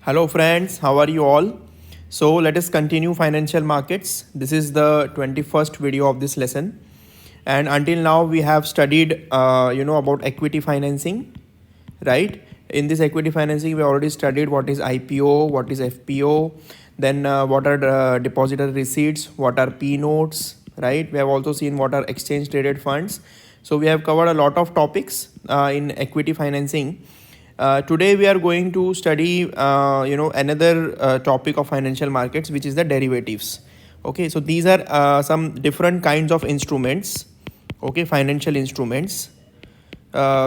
Hello friends, how are you all? So let us continue financial markets. This is the 21st video of this lesson. And until now we have studied about equity financing, right? In this equity financing we already studied what is IPO, what is FPO, then what are the depository receipts, what are P notes, right? We have also seen what are exchange traded funds. So we have covered a lot of topics in equity financing. Today we are going to study another topic of financial markets, which is the derivatives. Okay, so these are some different kinds of instruments, okay, financial instruments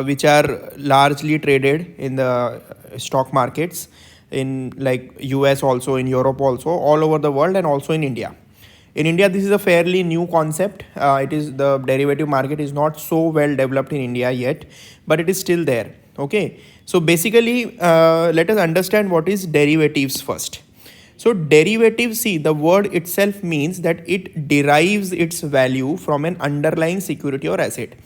which are largely traded in the stock markets in like US, also in Europe, also all over the world, and also in India. In India, this is a fairly new concept. The derivative market is not so well developed in India yet, but it is still there. Okay, so basically, let us understand what is derivatives first. So derivatives, see, the word itself means that it derives its value from an underlying security or asset.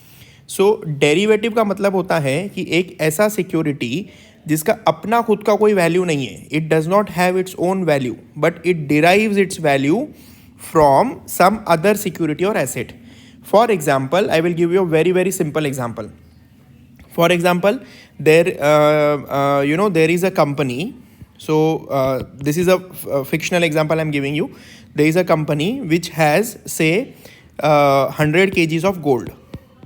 So derivative का मतलब होता है कि एक ऐसा security जिसका अपना खुद का कोई वैल्यू नहीं है. It does not have its own value, but it derives it's value from some other security or asset. For example, I will give you a very simple example. For example, there is a company. So this is a fictional example I'm giving you. There is a company which has, say, 100 kgs of gold.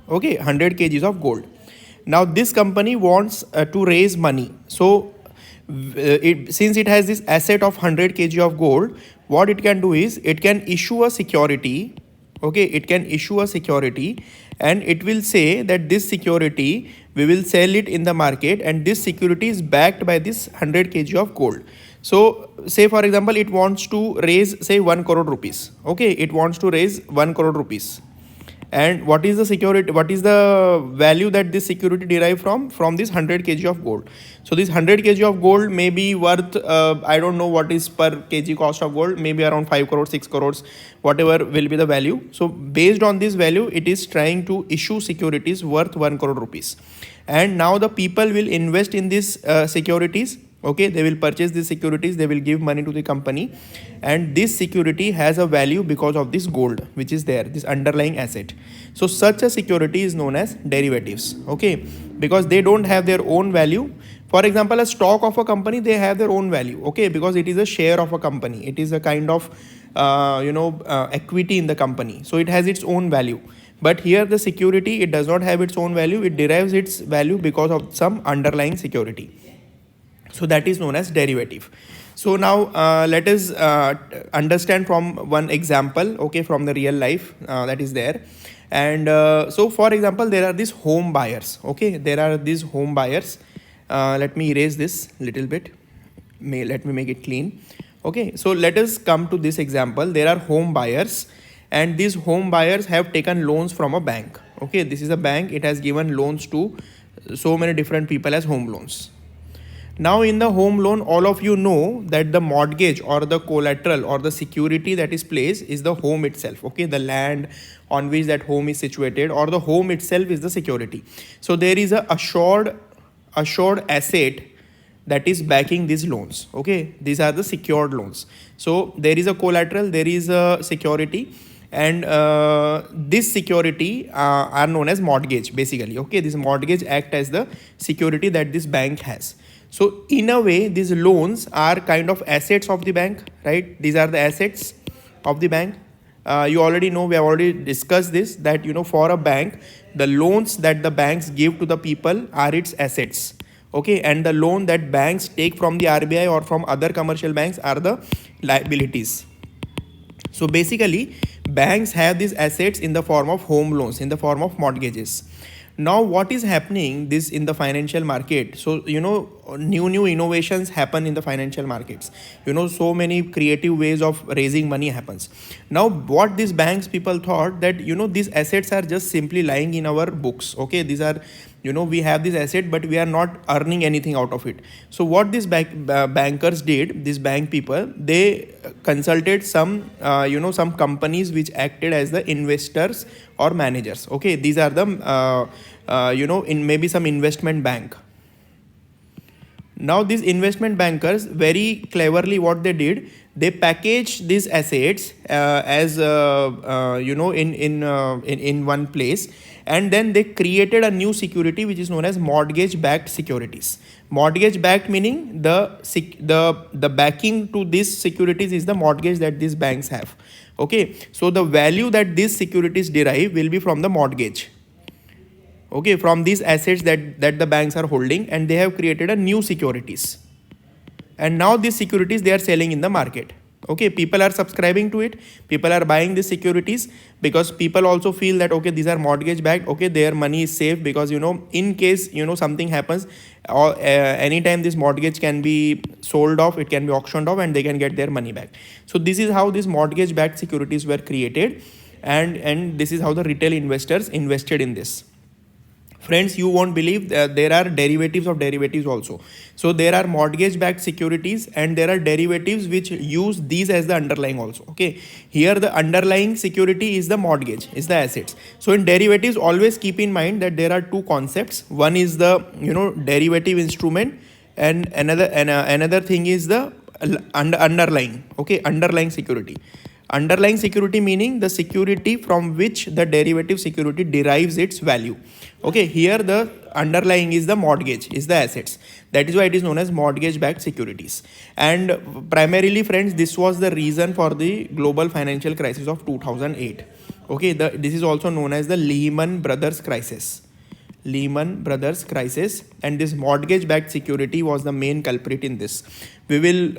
Okay, 100 kgs of gold. Now this company wants to raise money. So since it has this asset of 100 kg of gold, what it can do is it can issue a security. Okay, it can issue a security, and it will say that this security we will sell it in the market, and this security is backed by this 100 kg of gold. So say for example it wants to raise, say, 1 crore rupees. Okay, it wants to raise 1 crore rupees. And what is the security, what is the value that this security derive from this 100 kg of gold? So this 100 kg of gold may be worth I don't know what is per kg cost of gold, maybe around 5 crores, 6 crores, whatever will be the value. So based on this value, it is trying to issue securities worth 1 crore rupees. And now the people will invest in these securities. Okay, they will purchase these securities, they will give money to the company, and this security has a value because of this gold which is there, this underlying asset. So such a security is known as derivatives. Okay, because they don't have their own value. For example, a stock of a company, they have their own value. Okay, because it is a share of a company, it is a kind of equity in the company, so it has its own value. But here the security, it does not have its own value, it derives its value because of some underlying security. So that is known as derivative. So now let us understand from one example, okay, from the real life that is there. And so for example, there are these home buyers. Okay, there are these home buyers. Let me erase this little bit. Let me make it clean. Okay, so let us come to this example. There are home buyers, and these home buyers have taken loans from a bank. Okay, this is a bank, it has given loans to so many different people as home loans. Now in the home loan, all of you know that the mortgage or the collateral or the security that is placed is the home itself. Okay, the land on which that home is situated, or the home itself is the security. So there is a assured asset that is backing these loans. Okay, these are the secured loans. So there is a collateral, there is a security, and this security are known as mortgage basically. Okay, this mortgage act as the security that this bank has. So in a way, these loans are kind of assets of the bank, right? These are the assets of the bank. You already know, we have already discussed this, that for a bank, the loans that the banks give to the people are its assets. Okay, and the loan that banks take from the RBI or from other commercial banks are the liabilities. So basically, banks have these assets in the form of home loans, in the form of mortgages. Now what is happening this in the financial market? So new innovations happen in the financial markets. So many creative ways of raising money happens. Now what these banks people thought that these assets are just simply lying in our books. Okay, these are we have this asset, but we are not earning anything out of it. So what these bankers did, these bank people, they consulted some some companies which acted as the investors or managers. Okay, these are the in maybe some investment bank. Now these investment bankers very cleverly what they did, they packaged these assets as in one place, and then they created a new security which is known as mortgage backed securities. Mortgage backed meaning the backing to these securities is the mortgage that these banks have. Okay, so the value that these securities derive will be from the mortgage, okay, from these assets that the banks are holding, and they have created a new securities, and now these securities they are selling in the market. Okay, people are subscribing to it, people are buying these securities because people also feel that okay, these are mortgage backed, okay, their money is safe, because in case something happens, or anytime this mortgage can be sold off, it can be auctioned off, and they can get their money back. So this is how these mortgage backed securities were created, and this is how the retail investors invested in this. Friends, you won't believe there are derivatives of derivatives also. So there are mortgage backed securities, and there are derivatives which use these as the underlying also. Okay, here the underlying security is the mortgage, is the assets. So in derivatives, always keep in mind that there are two concepts. One is the derivative instrument, and another thing is the underlying, okay, underlying security. Underlying security meaning the security from which the derivative security derives its value. Okay, here the underlying is the mortgage, is the assets. That is why it is known as mortgage backed securities. And primarily, friends, this was the reason for the global financial crisis of 2008. Okay, this is also known as the Lehman Brothers crisis. Lehman Brothers crisis, and this mortgage backed security was the main culprit in this. We will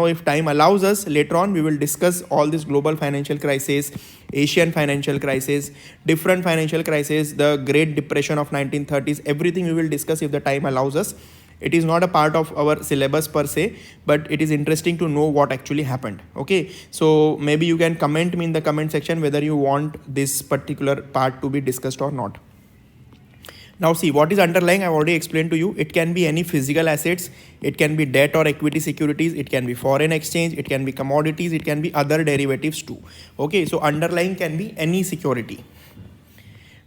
if time allows us, later on we will discuss all this global financial crisis, Asian financial crisis, different financial crisis, the Great Depression of 1930s, everything we will discuss if the time allows us. It is not a part of our syllabus per se, but it is interesting to know what actually happened. Okay, so maybe you can comment me in the comment section whether you want this particular part to be discussed or not. Now see, what is underlying, I've already explained to you. It can be any physical assets, it can be debt or equity securities, it can be foreign exchange, it can be commodities, it can be other derivatives too. Okay, so underlying can be any security.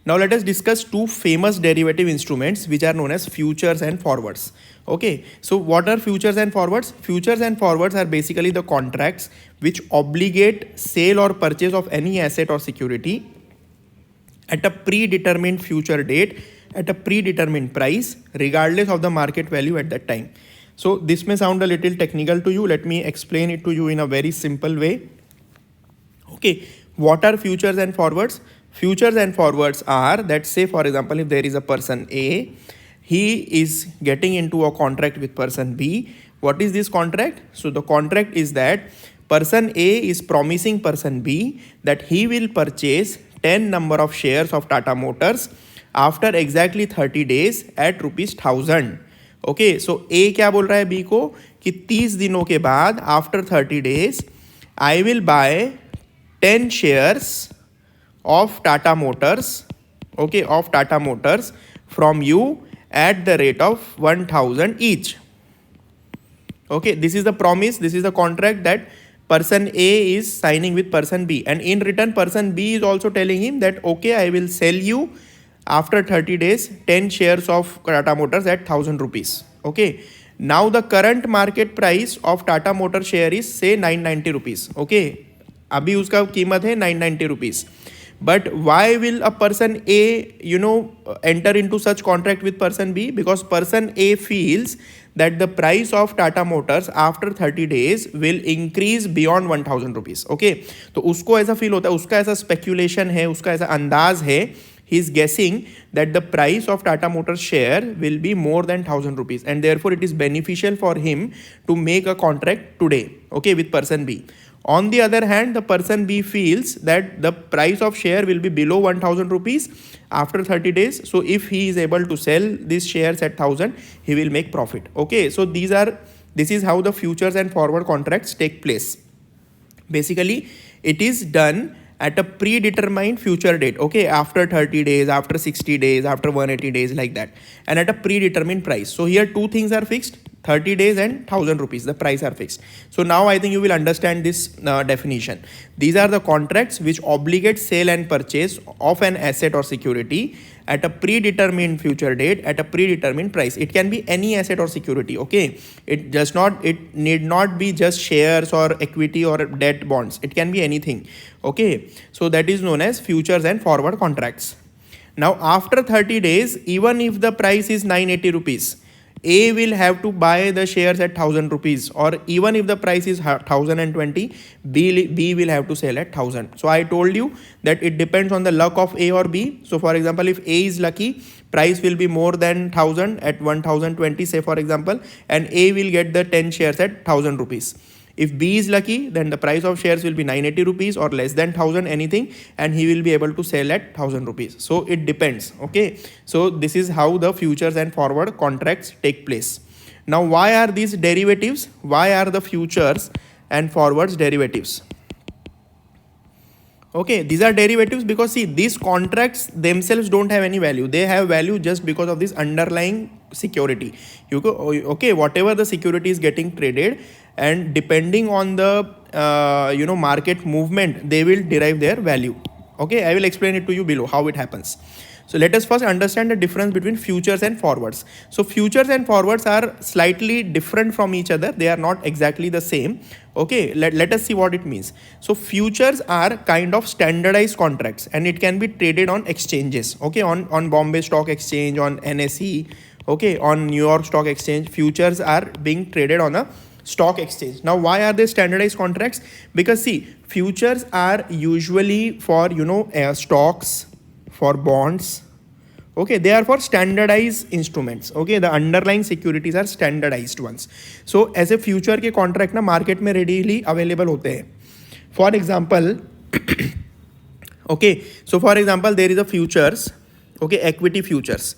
Now let us discuss two famous derivative instruments which are known as futures and forwards. Okay, so what are futures and forwards? Futures and forwards are basically the contracts which obligate sale or purchase of any asset or security at a predetermined future date at a predetermined price regardless of the market value at that time. So this may sound a little technical to you. Let me explain it to you in a very simple way. Okay, what are futures and forwards? Futures and forwards are that, say for example, if there is a person A, he is getting into a contract with person B. What is this contract? So the contract is that person A is promising person B that he will purchase 10 number of shares of Tata Motors after exactly 30 days at ₹1000. Okay, so A क्या बोल रहा है B को कि 30 दिनों के बाद after 30 days I will buy 10 shares of Tata Motors, okay, of Tata Motors from you at the rate of 1000 each. Okay, this is the promise, this is the contract that person A is signing with person B, and in return person B is also telling him that okay, I will sell you after 30 days 10 shares of Tata Motors at 1000 rupees. Okay, now the current market price of Tata Motor share is say 990 rupees. Okay, अभी उसका कीमत है 990 rupees. But why will a person A enter into such contract with person B? Because person A feels that the price of Tata Motors after 30 days will increase beyond 1000 rupees. Okay, तो उसको ऐसा feel होता है, उसका ऐसा speculation है, उसका ऐसा अंदाज है, he is guessing that the price of Tata Motors share will be more than 1000 rupees, and therefore it is beneficial for him to make a contract today, okay, with person B. On the other hand, the person B feels that the price of share will be below 1000 rupees after 30 days. So if he is able to sell these shares at 1000, he will make profit. Okay, so this is how the futures and forward contracts take place. Basically, it is done at a predetermined future date, okay, after 30 days, after 60 days, after 180 days, like that, and at a predetermined price. So here two things are fixed, 30 days and 1000 rupees, the price are fixed. So now I think you will understand this definition. These are the contracts which obligate sale and purchase of an asset or security at a predetermined future date at a predetermined price. It can be any asset or security. Okay, it need not be just shares or equity or debt bonds. It can be anything. Okay, so that is known as futures and forward contracts. Now after 30 days, even if the price is 980 rupees, A will have to buy the shares at 1000 rupees, or even if the price is 1020, B will have to sell at 1000. So I told you that it depends on the luck of A or B. So for example, if A is lucky, price will be more than 1000 at 1020, say for example, and A will get the 10 shares at 1000 rupees. If B is lucky, then the price of shares will be 980 rupees or less than 1000 anything, and he will be able to sell at 1000 rupees. So it depends. Okay, so this is how the futures and forward contracts take place. Now why are these derivatives? Why are the futures and forwards derivatives? Okay, these are derivatives because see, these contracts themselves don't have any value. They have value just because of this underlying security. You go, okay, whatever the security is getting traded, and depending on the market movement, they will derive their value. Okay, I will explain it to you below how it happens. So let us first understand the difference between futures and forwards. So futures and forwards are slightly different from each other. They are not exactly the same. Okay, let us see what it means. So futures are kind of standardized contracts, and it can be traded on exchanges. Okay, on Bombay Stock Exchange, on NSE, okay, on New York Stock Exchange. Futures are being traded on a stock exchange. Now why are they standardized contracts? Because see, futures are usually for stocks, for bonds. Okay, they are for standardized instruments. Okay, the underlying securities are standardized ones. So as a future के contract ना market में readily available होते हैं. For example, okay, so for example there is a futures, okay, equity futures.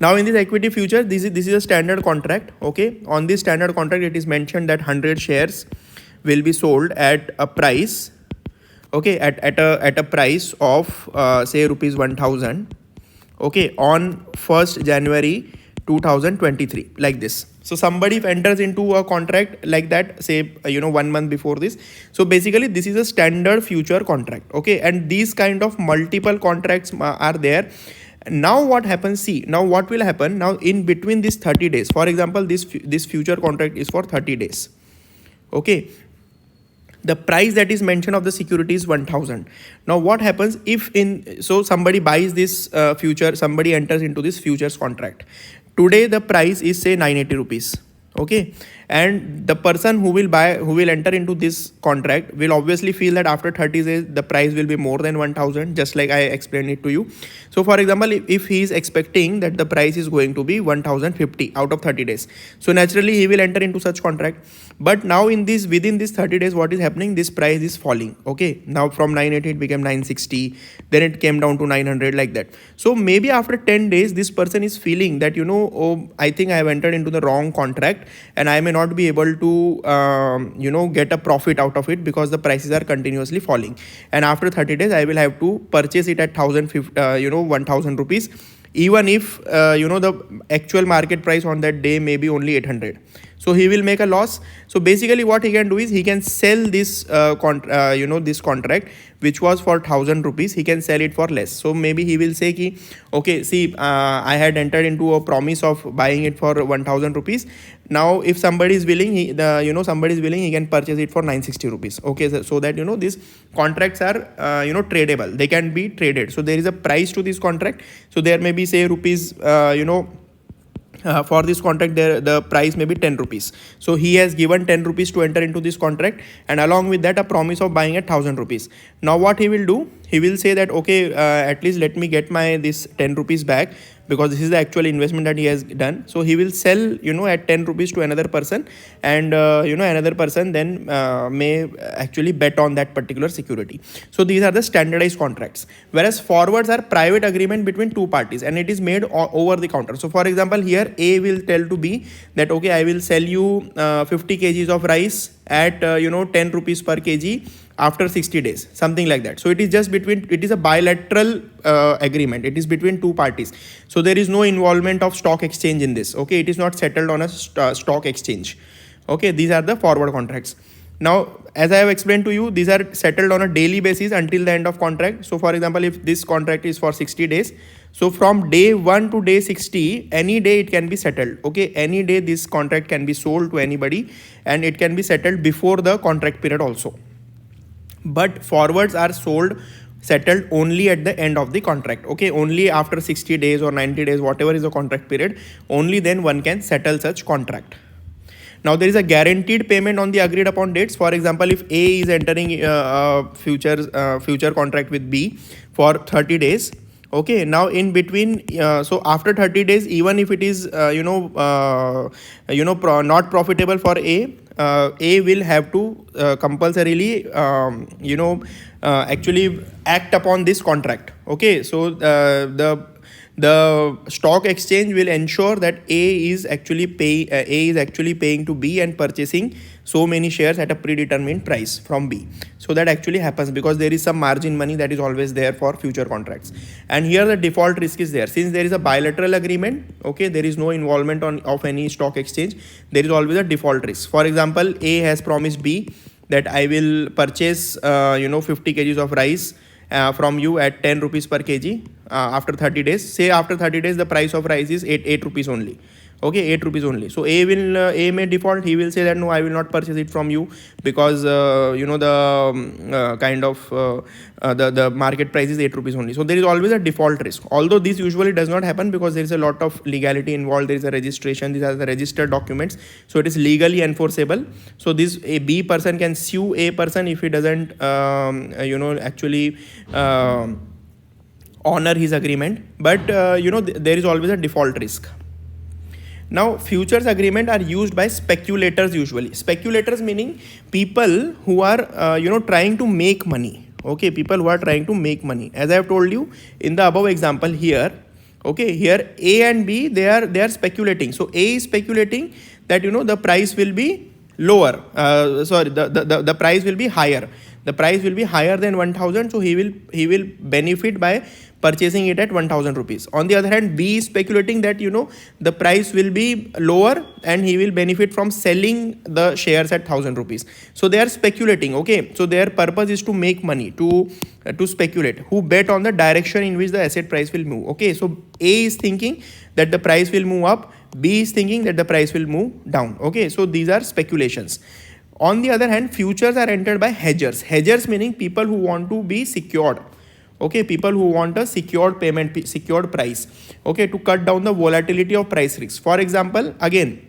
Now in this equity future, this is a standard contract. Okay, on this standard contract it is mentioned that 100 shares will be sold at a price, okay, at a price of say rupees 1000, okay, on 1st January 2023, like this. So somebody enters into a contract like that, say 1 month before this. So basically this is a standard future contract. Okay, and these kind of multiple contracts are there. Now what happens, see, now what will happen now in between these 30 days, for example, this future contract is for 30 days. Okay, the price that is mentioned of the security is 1000. Now what happens if so somebody buys this future, somebody enters into this futures contract. Today the price is say 980 rupees. Okay, and the person who will enter into this contract will obviously feel that after 30 days the price will be more than 1000, just like I explained it to you. So for example, if he is expecting that the price is going to be 1050 out of 30 days, so naturally he will enter into such contract. But now within this 30 days, what is happening, this price is falling. Okay, now from 980 it became 960, then it came down to 900, like that. So maybe after 10 days this person is feeling that oh, I think I have entered into the wrong contract and I may not be able to get a profit out of it because the prices are continuously falling, and after 30 days I will have to purchase it at 1000 rupees, even if the actual market price on that day may be only 800. So he will make a loss. So basically what he can do is he can sell this this contract which was for 1000 rupees, he can sell it for less. So maybe he will say ki, okay, see, I had entered into a promise of buying it for 1000 rupees. Now if somebody is willing, he can purchase it for 960 rupees. Okay, so that these contracts are tradable, they can be traded. So there is a price to this contract. So there may be say rupees for this contract, the price may be 10 rupees. So he has given 10 rupees to enter into this contract, and along with that a promise of buying at 1000 rupees. Now what he will do, he will say that okay, at least let me get my this 10 rupees back, because this is the actual investment that he has done. So he will sell at 10 rupees to another person, and another person then may actually bet on that particular security. So these are the standardized contracts, whereas forwards are private agreement between two parties, and it is made over the counter. So for example, here A will tell to B that okay, I will sell you 50 kgs of rice at 10 rupees per kg after 60 days, something like that. So it is a bilateral agreement. It is between two parties. So there is no involvement of stock exchange in this. Okay, it is not settled on a stock exchange. Okay, these are the forward contracts. Now, as I have explained to you, these are settled on a daily basis until the end of contract. So for example, if this contract is for 60 days, so from day 1 to day 60, any day it can be settled. Okay, any day this contract can be sold to anybody, and it can be settled before the contract period also. But forwards are settled only at the end of the contract. Okay, only after 60 days or 90 days, whatever is the contract period, only then one can settle such contract. Now there is a guaranteed payment on the agreed upon dates. For example, if A is entering future contract with B for 30 days, okay, now in between, so after 30 days, even if it is not profitable for A will have to compulsorily actually act upon this contract. Okay, so the stock exchange will ensure that A is actually paying to B and purchasing so many shares at a predetermined price from B. So that actually happens because there is some margin money that is always there for future contracts. And here the default risk is there. Since there is a bilateral agreement, okay, there is no involvement of any stock exchange, there is always a default risk. For example, A has promised B that I will purchase 50 kgs of rice from you at 10 rupees per kg after 30 days. Say after 30 days the price of rice is 8 rupees only. Okay, 8 rupees only. So A may default. He will say that no, I will not purchase it from you because the market price is 8 rupees only. So there is always a default risk. Although this usually does not happen because there is a lot of legality involved. There is a registration. These are the registered documents. So it is legally enforceable. So a B person can sue A person if he doesn't actually honor his agreement. But there is always a default risk. Now, futures agreement are used by speculators usually. Speculators meaning people who are, trying to make money. Okay, people who are trying to make money. As I have told you in the above example here, okay, here A and B, they are speculating. So A is speculating that, the price will be lower. The price will be higher. The price will be higher than 1000. So he will benefit by purchasing it at 1000 rupees. On the other hand, B is speculating that the price will be lower and he will benefit from selling the shares at 1000 rupees. So they are speculating. Okay, so their purpose is to make money, to speculate, who bet on the direction in which the asset price will move. Okay, so A is thinking that the price will move up, B is thinking that the price will move down. Okay, so these are speculations. On the other hand, futures are entered by hedgers. Hedgers meaning people who want to be secured. Okay, people who want a secured payment, secured price. Okay, to cut down the volatility of price risks. For example, again,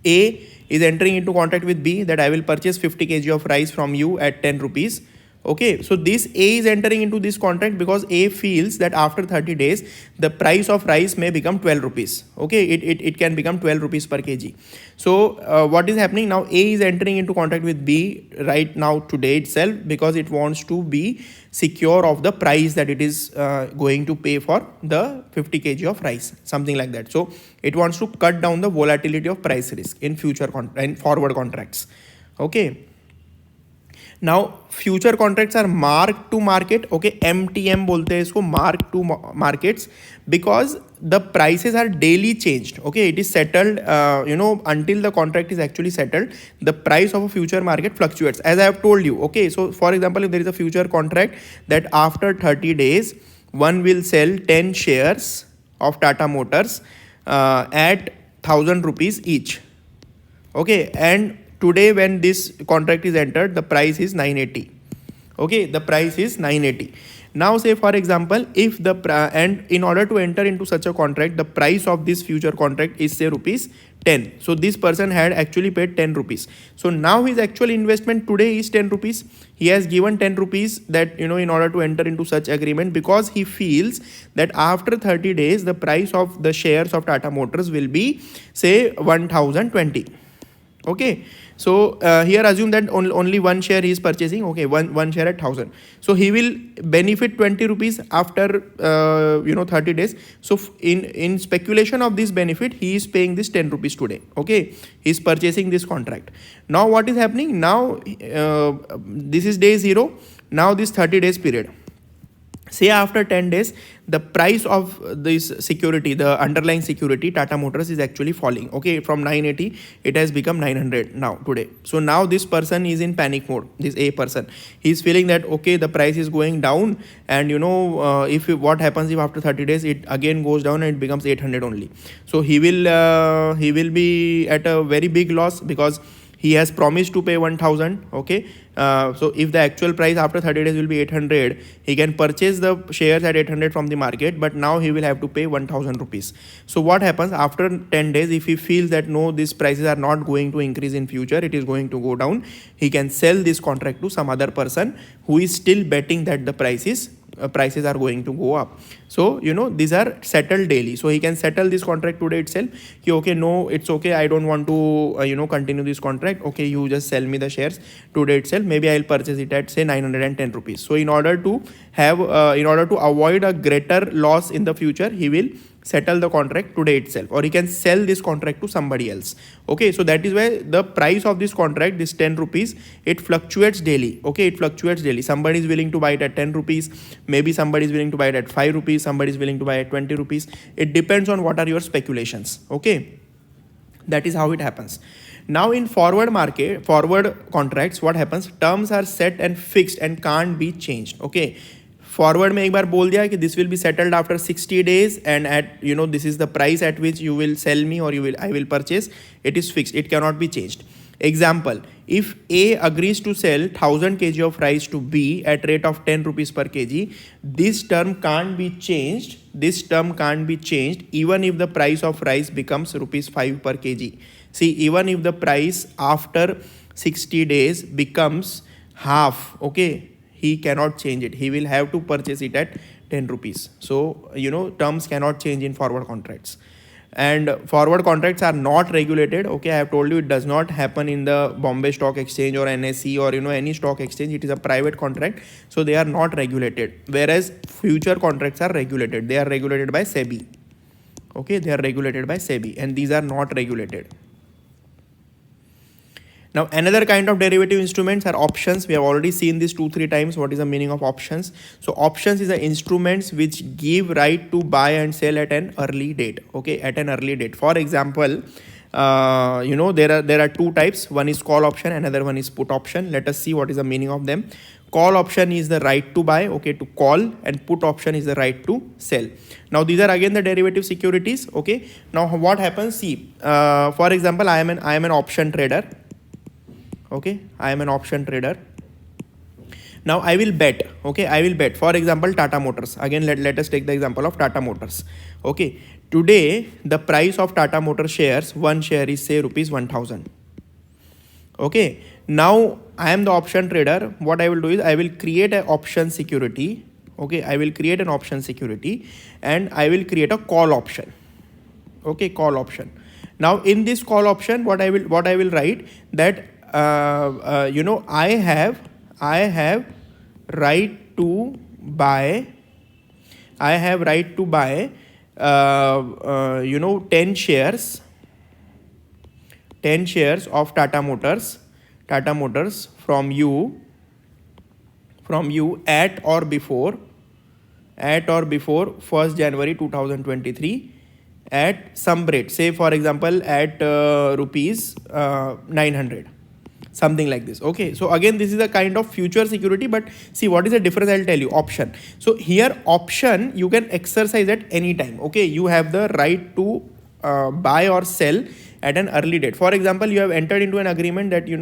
A is entering into contract with B that I will purchase 50 kg of rice from you at 10 rupees. Okay, so this A is entering into this contract because A feels that after 30 days, the price of rice may become 12 rupees. Okay, it can become 12 rupees per kg. So what is happening now? A is entering into contract with B right now today itself because it wants to be secure of the price that it is going to pay for the 50 kg of rice, something like that. So it wants to cut down the volatility of price risk in and forward contracts. Okay. Now future contracts are marked to market. Okay, MTM बोलते हैं इसको, marked to markets, because the prices are daily changed. Okay, it is settled until the contract is actually settled, the price of a future market fluctuates, as I have told you. Okay, so for example, if there is a future contract that after 30 days one will sell 10 shares of Tata Motors at 1000 rupees each. Okay, and today when this contract is entered, the price is 980. Okay, the price is 980. Now say for example, if and in order to enter into such a contract, the price of this future contract is say rupees 10. So this person had actually paid 10 rupees. So now his actual investment today is 10 rupees. He has given 10 rupees that, in order to enter into such agreement, because he feels that after 30 days, the price of the shares of Tata Motors will be say 1020. Okay, so here assume that only one share he is purchasing. Okay, one share at 1000. So he will benefit 20 rupees after 30 days. So in speculation of this benefit, he is paying this 10 rupees today. Okay, he is purchasing this contract. Now what is happening? Now this is day 0. Now this 30 days period. say after 10 days the price of this security, the underlying security Tata Motors, is actually falling. Okay, from 980 it has become 900 now today. So now this person is in panic mode. This A person, he's feeling that okay, the price is going down, and if what happens if after 30 days it again goes down and it becomes 800 only. So he will be at a very big loss, because he has promised to pay 1000. Okay, so if the actual price after 30 days will be 800, he can purchase the shares at 800 from the market, but now he will have to pay 1000 rupees. So what happens after 10 days, if he feels that no, these prices are not going to increase in future, it is going to go down, he can sell this contract to some other person who is still betting that the prices are going to go up. So these are settled daily. So he can settle this contract today itself. Okay, no, it's okay, I don't want to continue this contract. Okay, you just sell me the shares today itself. Maybe I'll purchase it at say 910 rupees. So in order to avoid a greater loss in the future, he will settle the contract today itself, or he can sell this contract to somebody else. Okay, so that is why the price of this contract, this 10 rupees, it fluctuates daily. Okay, it fluctuates daily. Somebody is willing to buy it at 10 rupees, maybe somebody is willing to buy it at 5 rupees, somebody is willing to buy it at 20 rupees. It depends on what are your speculations. Okay, that is how it happens. Now in forward contracts, what happens, terms are set and fixed and can't be changed. Okay, forward में एक बार बोल दिया कि this will be settled after 60 days and at this is the price at which you will sell me or I will purchase. It is fixed, it cannot be changed. Example, if A agrees to sell 1000 kg of rice to B at rate of 10 rupees per kg, this term can't be changed. This term can't be changed even if the price of rice becomes rupees 5 per kg. See, even if the price after 60 days becomes half, okay, he cannot change it. He will have to purchase it at 10 rupees. So, terms cannot change in forward contracts. And forward contracts are not regulated. Okay, I have told you it does not happen in the Bombay Stock Exchange or NSE or any stock exchange. It is a private contract, so they are not regulated. Whereas future contracts are regulated. They are regulated by SEBI. Okay, they are regulated by SEBI, and these are not regulated. Now another kind of derivative instruments are options. We have already seen this 2-3 times. What is the meaning of options? So options is the instruments which give right to buy and sell at an early date. Okay, at an early date. For example, there are two types. One is call option, another one is put option. Let us see what is the meaning of them. Call option is the right to buy, okay, to call, and put option is the right to sell. Now these are again the derivative securities. Okay, now what happens? See, for example, I am an option trader. Okay, I am an option trader. Now I will bet. Okay, I will bet. For example, Tata Motors. Again, let us take the example of Tata Motors. Okay, today the price of Tata Motors shares, one share is say rupees 1000. Okay, now I am the option trader. What I will do is I will create an option security. Okay, I will create an option security and I will create a call option. Okay, call option. Now in this call option, what I will write that I have right to buy. I have right to buy 10 shares of Tata Motors from you at or before 1st January 2023 at some rate, say for example at rupees 900, something like this. Okay, so again this is a kind of future security, but see what is the difference, I'll tell you. Option, so here option you can exercise at any time. Okay, you have the right to buy or sell at an early date. For example, you have entered into an agreement that you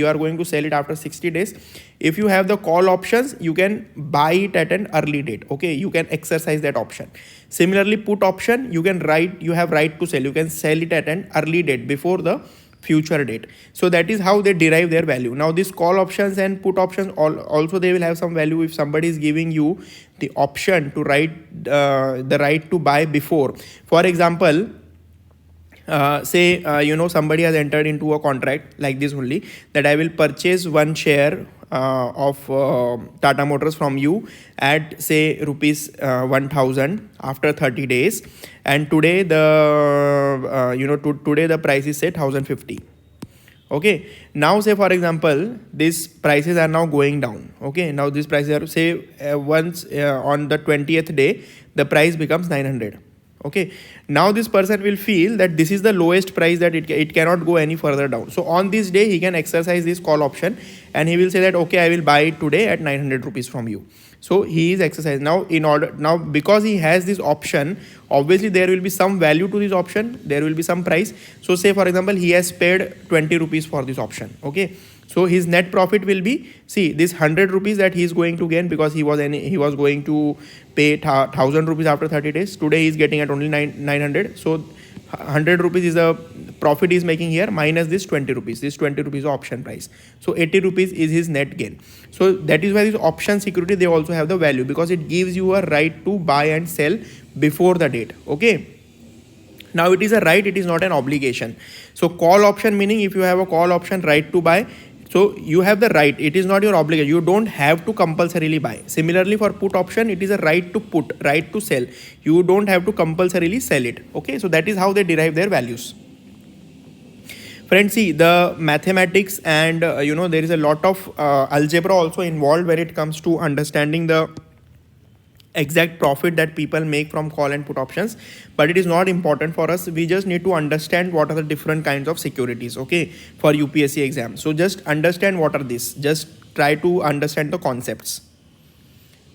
are going to sell it after 60 days. If you have the call options, you can buy it at an early date. Okay, you can exercise that option. Similarly, put option, you have right to sell. You can sell it at an early date before the future date. So that is how they derive their value. Now these call options and put options also they will have some value. If somebody is giving you the option to write the right to buy before, for example, say somebody has entered into a contract like this only, that I will purchase one share of Tata Motors from you at say rupees 1000 after 30 days, and today the today the price is say 1050. Okay, now say for example these prices are now going down. Okay, now these prices are, say once on the 20th day the price becomes 900. Okay, now this person will feel that this is the lowest price, that it cannot go any further down. So on this day he can exercise this call option and he will say that okay, I will buy it today at 900 rupees from you. So he is exercising now. In order, now because he has this option, obviously there will be some value to this option, there will be some price. So say for example he has paid 20 rupees for this option. Okay, so his net profit will be, see, this 100 rupees that he is going to gain, because he was going to pay 1000 rupees after 30 days. Today he is getting at only 900. So 100 rupees is a profit he is making here, minus this 20 rupees. This 20 rupees is option price. So 80 rupees is his net gain. So that is why this option security, they also have the value, because it gives you a right to buy and sell before the date. Okay, now it is a right, it is not an obligation. So call option, meaning if you have a call option right to buy, so you have the right, it is not your obligation, you don't have to compulsorily buy. Similarly for put option, it is a right to put, right to sell, you don't have to compulsorily sell it. Okay, so that is how they derive their values. Friends, see, the mathematics and there is a lot of algebra also involved when it comes to understanding the exact profit that people make from call and put options, but it is not important for us. We just need to understand what are the different kinds of securities, okay, for UPSC exam. So just understand what are these, just try to understand the concepts.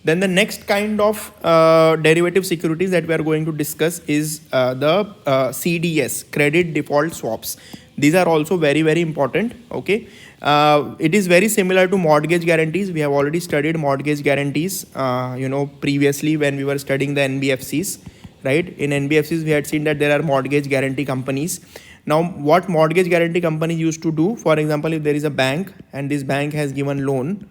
Then the next kind of derivative securities that we are going to discuss is the CDS, credit default swaps. These are also very, very important. Okay, it is very similar to mortgage guarantees. We have already studied mortgage guarantees previously when we were studying the NBFCs, right? In NBFCs we had seen that there are mortgage guarantee companies. Now what mortgage guarantee company used to do, for example, if there is a bank and this bank has given loan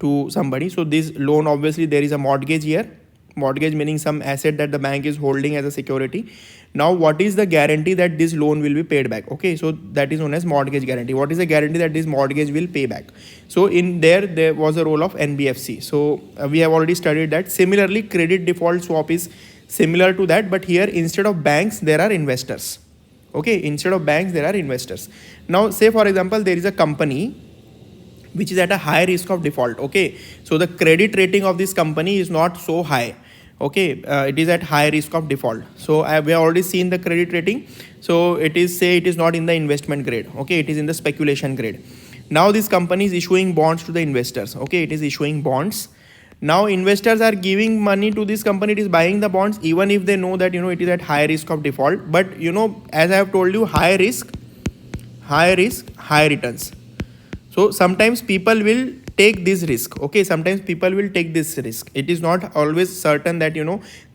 to somebody, so this loan, obviously there is a mortgage here, mortgage meaning some asset that the bank is holding as a security. Now what is the guarantee that this loan will be paid back? Okay, so that is known as mortgage guarantee. What is the guarantee that this mortgage will pay back? So in there was a role of NBFC. So we have already studied that. Similarly, credit default swap is similar to that, but here instead of banks there are investors. Okay, instead of banks there are investors. Now say for example there is a company which is at a high risk of default. Okay, so the credit rating of this company is not so high. Okay, it is at high risk of default. So we have already seen the credit rating. So it is, say it is not in the investment grade. Okay, it is in the speculation grade. Now this company is issuing bonds to the investors. Okay, it is issuing bonds. Now investors are giving money to this company, it is buying the bonds, even if they know that it is at high risk of default. But as I have told you, high risk, high returns. So sometimes people will take this risk. Okay, sometimes people will take this risk. It is not always certain that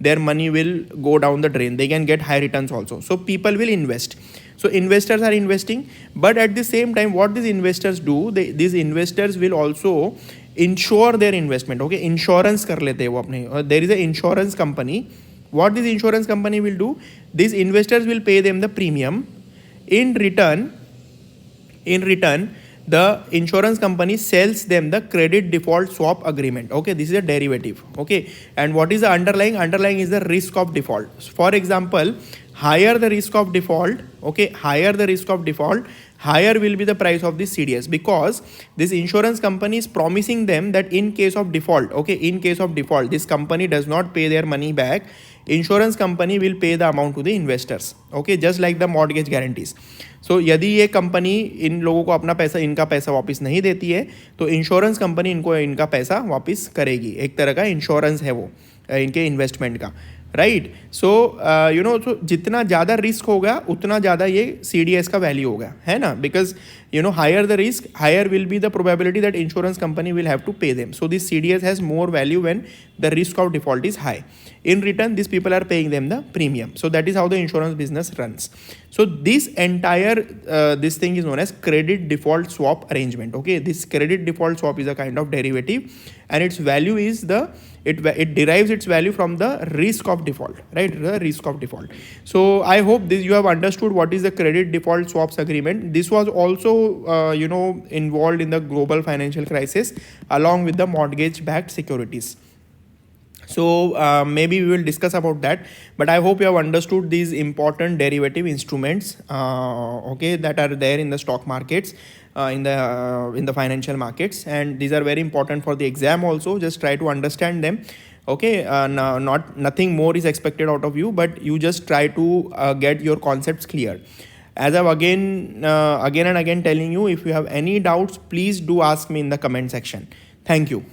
their money will go down the drain. They can get high returns also. So people will invest. So investors are investing, but at the same time what these investors do, these investors will also insure their investment. Okay, insurance kar lete wo apne. There is an insurance company. What this insurance company will do, these investors will pay them the premium. In return, the insurance company sells them the credit default swap agreement. Okay, this is a derivative. Okay, and what is the underlying? Underlying is the risk of default. For example, higher the risk of default, okay, higher the risk of default, higher will be the price of this CDS, because this insurance company is promising them that in case of default, okay, in case of default, this company does not pay their money back, insurance company will pay the amount to the investors. Okay, just like the mortgage guarantees. So यदि ये company इन लोगों को अपना पैसा, इनका पैसा वापस नहीं देती है, तो इंश्योरेंस कंपनी इनको इनका पैसा वापस करेगी. एक तरह का इंश्योरेंस है वो इनके इन्वेस्टमेंट का, राइट. सो सो जितना ज़्यादा रिस्क होगा उतना ज़्यादा ये CDS का वैल्यू होगा, है ना, because higher the risk, higher will be the probability that insurance company will have to pay them. So this CDS has more value when the risk of default is high. In return, these people are paying them the premium. So that is how the insurance business runs. So this entire this thing is known as credit default swap arrangement. Okay, this credit default swap is a kind of derivative, and its value is it derives its value from the risk of default, right? The risk of default. So I hope this you have understood what is the credit default swaps agreement. This was also involved in the global financial crisis along with the mortgage backed securities. So maybe we will discuss about that, but I hope you have understood these important derivative instruments, okay, that are there in the stock markets, in the financial markets, and these are very important for the exam also. Just try to understand them, okay. Not nothing more is expected out of you, but you just try to get your concepts clear. As I've again and again telling you, if you have any doubts, please do ask me in the comment section. Thank you.